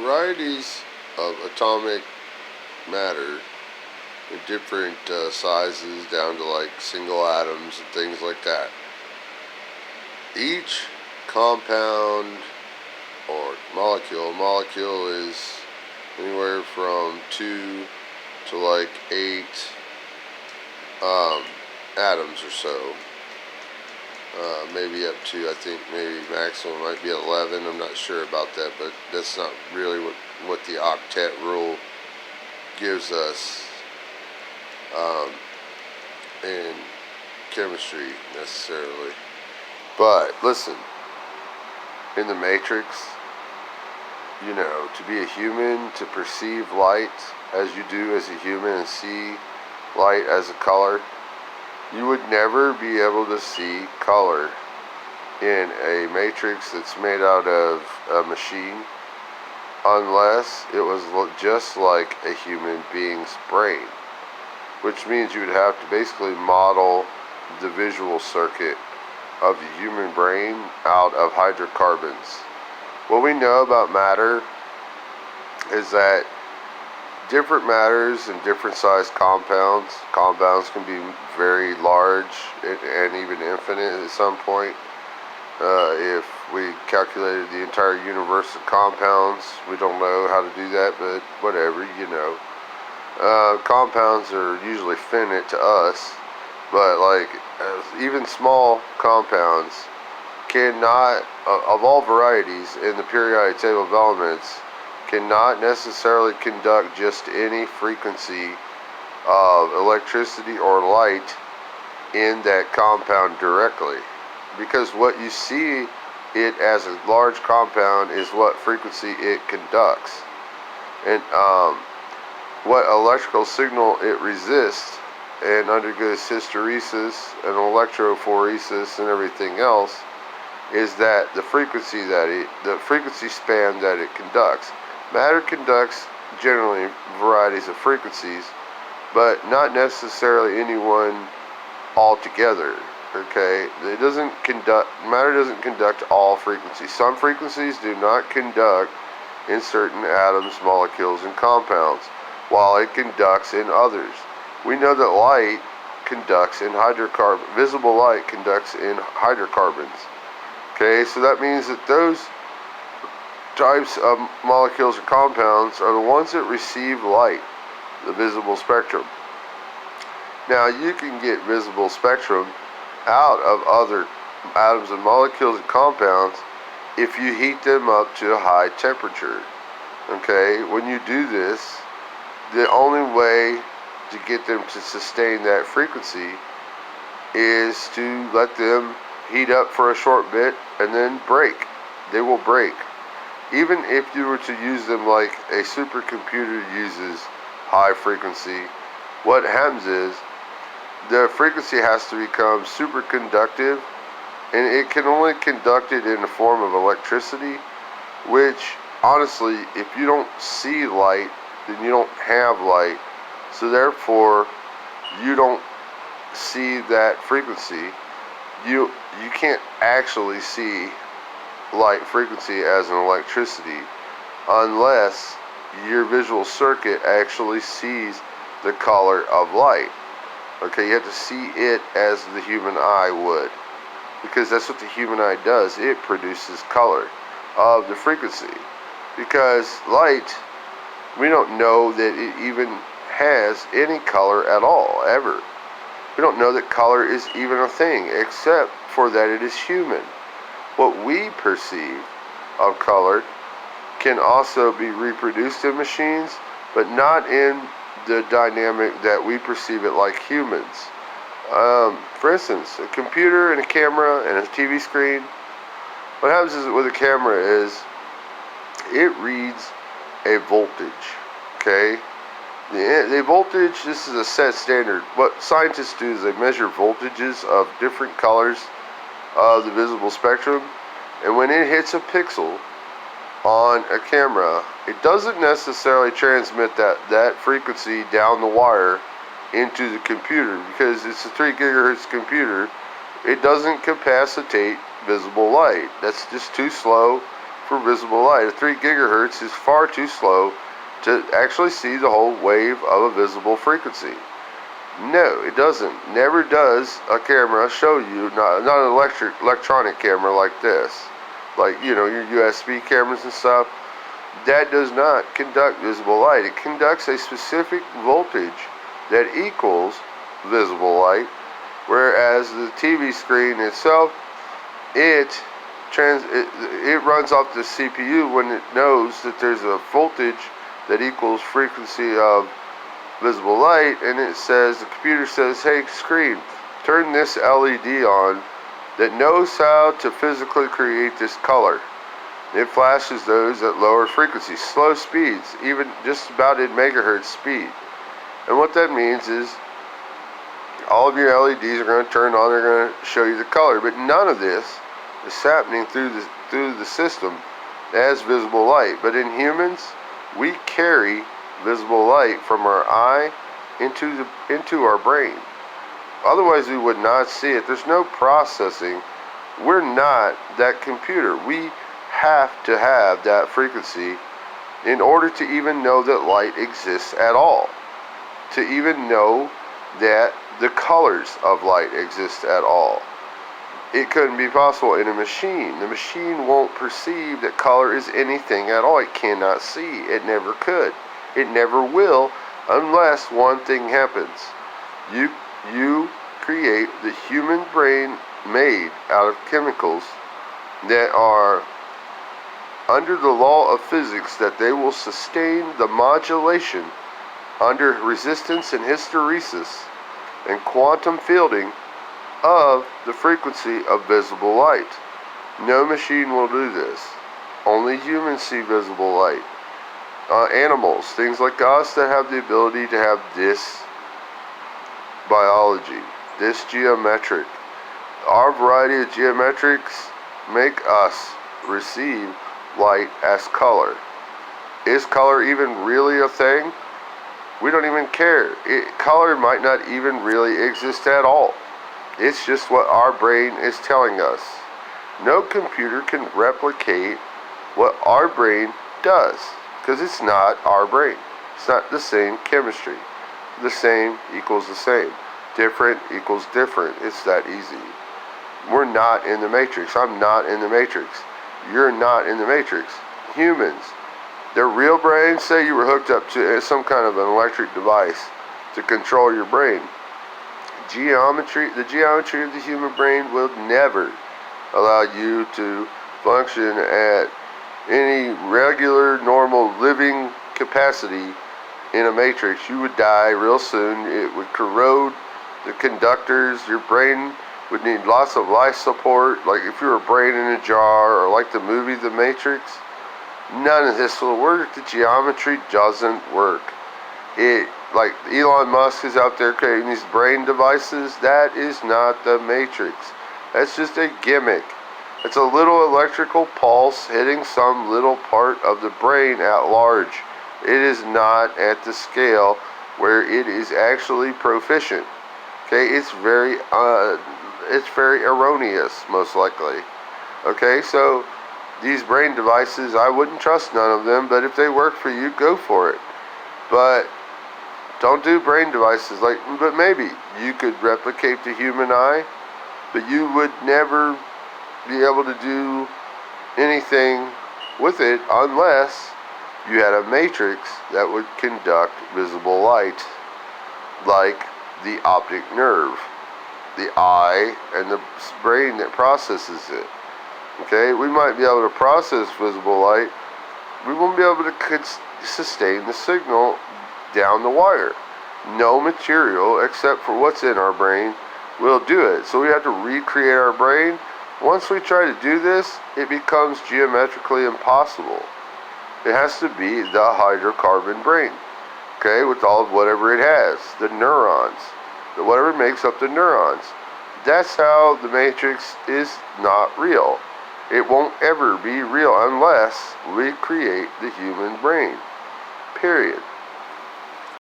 varieties of atomic matter in different sizes down to like single atoms and things like that. Each compound or molecule is anywhere from 2 to like 8 atoms or so. Maybe up to, I think maybe maximum might be 11. I'm not sure about that, but that's not really what the octet rule gives us in chemistry necessarily. But listen, in the Matrix, to be a human, to perceive light as you do as a human and see light as a color, you would never be able to see color in a matrix that's made out of a machine unless it was just like a human being's brain, which means you would have to basically model the visual circuit of the human brain out of hydrocarbons. What we know about matter is that different matters and different sized compounds can be very large and even infinite at some point. If we calculated the entire universe of compounds, we don't know how to do that, but whatever, compounds are usually finite to us, but even small compounds cannot, of all varieties in the periodic table of elements, cannot necessarily conduct just any frequency of electricity or light in that compound directly, because what you see it as a large compound is what frequency it conducts, and what electrical signal it resists and undergoes hysteresis and electrophoresis and everything else is that the frequency span that it conducts. Matter conducts generally varieties of frequencies, but not necessarily any one altogether. Okay, matter doesn't conduct all frequencies. Some frequencies do not conduct in certain atoms, molecules, and compounds, while it conducts in others. We know that light conducts in visible light conducts in hydrocarbons. Okay, so that means that those types of molecules or compounds are the ones that receive light, the visible spectrum. Now, you can get visible spectrum out of other atoms and molecules and compounds if you heat them up to a high temperature. Okay, when you do this, the only way to get them to sustain that frequency is to let them heat up for a short bit and then break. They will break. Even if you were to use them like a supercomputer uses high frequency, what happens is the frequency has to become superconductive, and it can only conduct it in the form of electricity, which honestly, if you don't see light, then you don't have light. So therefore, you don't see that frequency. You can't actually see light frequency as an electricity unless your visual circuit actually sees the color of light. Okay, you have to see it as the human eye would, because that's what the human eye does. It produces color of the frequency, because light, we don't know that it even has any color at all, ever. We don't know that color is even a thing, except for that it is human. What we perceive of color can also be reproduced in machines, but not in the dynamic that we perceive it like humans. For instance, a computer and a camera and a TV screen, what happens is with a camera is it reads a voltage, okay? The voltage, this is a set standard. What scientists do is they measure voltages of different colors of the visible spectrum, and when it hits a pixel on a camera, it doesn't necessarily transmit that frequency down the wire into the computer, because it's a 3 gigahertz computer. It doesn't capacitate visible light. That's just too slow, for visible light. At 3 gigahertz is far too slow to actually see the whole wave of a visible frequency. No, it doesn't. Never does a camera show you, not an electronic camera like this, like, you know, your USB cameras and stuff. That does not conduct visible light. It conducts a specific voltage that equals visible light, whereas the TV screen itself, it runs off the CPU when it knows that there's a voltage that equals frequency of visible light, and it says, the computer says, hey screen, turn this LED on that knows how to physically create this color. It flashes those at lower frequencies, slow speeds, even just about at megahertz speed. And what that means is all of your LEDs are going to turn on, they're going to show you the color, but none of this is happening through the system as visible light. But in humans, we carry visible light from our eye into our brain. Otherwise we would not see it. There's no processing. We're not that computer. We have to have that frequency in order to even know that light exists at all, to even know that the colors of light exist at all. It couldn't be possible in a machine. The machine won't perceive that color is anything at all. It cannot see. It never could. It never will, unless one thing happens. You create the human brain made out of chemicals that are under the law of physics, that they will sustain the modulation under resistance and hysteresis and quantum fielding of the frequency of visible light. No machine will do this. Only humans see visible light. Animals, things like us that have the ability to have this biology, this geometric. Our variety of geometrics make us receive light as color. Is color even really a thing? We don't even care. Color might not even really exist at all. It's just what our brain is telling us. No computer can replicate what our brain does, because it's not our brain. It's not the same chemistry. The same equals the same. Different equals different. It's that easy. We're not in the Matrix. I'm not in the Matrix. You're not in the Matrix. Humans, their real brains, say you were hooked up to some kind of an electric device to control your brain. The geometry of the human brain will never allow you to function at any regular, normal living capacity in a matrix. You would die real soon. It would corrode the conductors. Your brain would need lots of life support, like if you were a brain in a jar, or like the movie The Matrix. None of this will work. The geometry doesn't work. Like Elon Musk is out there creating these brain devices. That is not the Matrix. That's just a gimmick. It's a little electrical pulse hitting some little part of the brain at large. It is not at the scale where it is actually proficient. Okay, it's very erroneous, most likely. Okay, so these brain devices, I wouldn't trust none of them, but if they work for you, go for it. But don't do brain devices but maybe you could replicate the human eye, but you would never be able to do anything with it unless you had a matrix that would conduct visible light, like the optic nerve, the eye, and the brain that processes it. Okay, we might be able to process visible light. We won't be able to sustain the signal down the wire. No material except for what's in our brain will do it. So we have to recreate our brain. Once we try to do this, it becomes geometrically impossible. It has to be the hydrocarbon brain, okay, with all of whatever it has, the neurons, whatever makes up the neurons. That's how the Matrix is not real. It won't ever be real unless we create the human brain. Period.